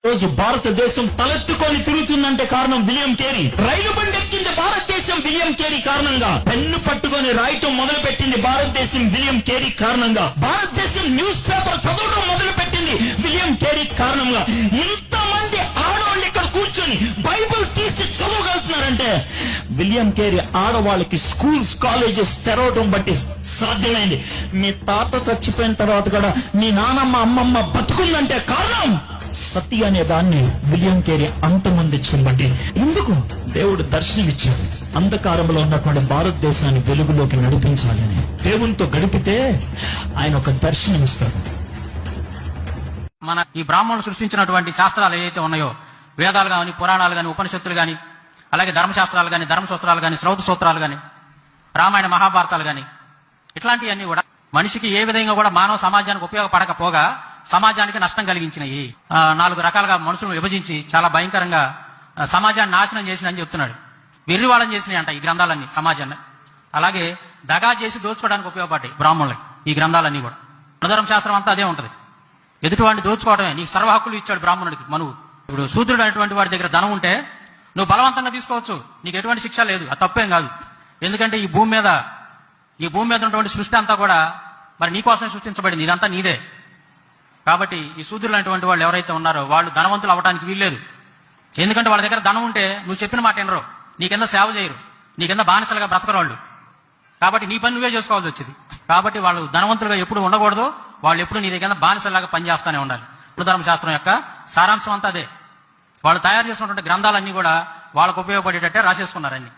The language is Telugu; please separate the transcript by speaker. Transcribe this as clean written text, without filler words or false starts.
Speaker 1: రోజు భారతదేశం తలెత్తుకొని తిరుగుతుందంటే కారణం విలియం కేరీ. రైలు బండి ఎక్కింది భారతదేశం విలియం కేరీ కారణంగా. పెన్ను పట్టుకొని రాయటం మొదలు పెట్టింది భారతదేశం విలియం కేరీ కారణంగా. భారతదేశం న్యూస్ పేపర్ చదవడం మొదలు పెట్టింది విలియం కేరీ కారణంగా. ఇంతమంది ఆడవాళ్ళు ఇక్కడ కూర్చొని బైబిల్ తీసి చదవగలుగుతున్నారంటే విలియం కేరీ ఆడవాళ్ళకి స్కూల్స్ కాలేజెస్ తెరవడం బట్టి సాధ్యమైంది. మీ తాత చచ్చిపోయిన తర్వాత కూడా మీ నానమ్మ అమ్మమ్మ బతుకుందంటే కారణం సతీ అనే దాన్ని విలియం కేరీ అంతమొందించబట్టి. ఎందుకు? దేవుడు దర్శనమిచ్చాడు. అంధకారంలో ఉన్నటువంటి భారతదేశాన్ని వెలుగులోకి నడిపించాలని. దేవునితో గడిపితే ఆయన ఒక దర్శనం ఇస్తాడు.
Speaker 2: మన ఈ బ్రాహ్మణులు సృష్టించినటువంటి శాస్త్రాలు ఏవైతే ఉన్నాయో, వేదాలు గాని, పురాణాలు గాని, ఉపనిషత్తులు గాని, అలాగే ధర్మశాస్త్రాలు గాని, ధర్మసూత్రాలు గాని, శ్రౌత సూత్రాలు గాని, రామాయణ మహాభారతాలు గాని, ఇట్లాంటివన్నీ కూడా మనిషికి ఏ విధంగా కూడా మానవ సమాజానికి ఉపయోగపడకపోగా సమాజానికి నష్టం కలిగించినవి. 4 రకాలుగా మనుషులను విభజించి చాలా భయంకరంగా సమాజాన్ని నాశనం చేసినని చెప్తున్నాడు. వెర్రివాళ్ళని చేసినాయి అంట ఈ గ్రంథాలన్నీ సమాజాన్ని. అలాగే దగా చేసి దోచుకోవడానికి ఉపయోగపడ్డాయి బ్రాహ్మణులకి ఈ గ్రంథాలన్నీ కూడా. ధర్మశాస్త్రం అంతా అదే ఉంటది. ఎదుటివాడిని దోచుకోవడమే. నీకు సర్వ హక్కులు ఇచ్చాడు బ్రాహ్మణుడికి మనువు. ఇప్పుడు శూద్రుడు అనేటువంటి వాడి దగ్గర ధనం ఉంటే నువ్వు బలవంతంగా తీసుకోవచ్చు, నీకు ఎటువంటి శిక్ష లేదు, అది తప్పేం కాదు. ఎందుకంటే ఈ భూమి మీద ఉన్నటువంటి సృష్టి అంతా కూడా మరి నీకోసం సృష్టించబడింది, ఇదంతా నీదే. కాబట్టి ఈ శూద్రులు అనేటువంటి వాళ్ళు ఎవరైతే ఉన్నారో వాళ్ళు ధనవంతులు అవ్వడానికి వీల్లేదు. ఎందుకంటే వాళ్ళ దగ్గర ధనం ఉంటే నువ్వు చెప్పిన మాట వినరు, నీ కింద సేవ చేయరు, నీ కింద బానిసలుగా బ్రతకరు వాళ్ళు. కాబట్టి నీ పని నువ్వే చేసుకోవాల్సి వచ్చింది. కాబట్టి వాళ్ళు ధనవంతులుగా ఎప్పుడు ఉండకూడదు, వాళ్ళు ఎప్పుడు నీ దగ్గర బానిసలాగా పనిచేస్తూనే ఉండాలి. ధర్మశాస్త్రం యొక్క సారాంశం అంతా అదే. వాళ్ళు తయారు చేసినటువంటి గ్రంథాలన్నీ కూడా వాళ్ళకు ఉపయోగపడేటట్టే రాసేసుకున్నారన్ని.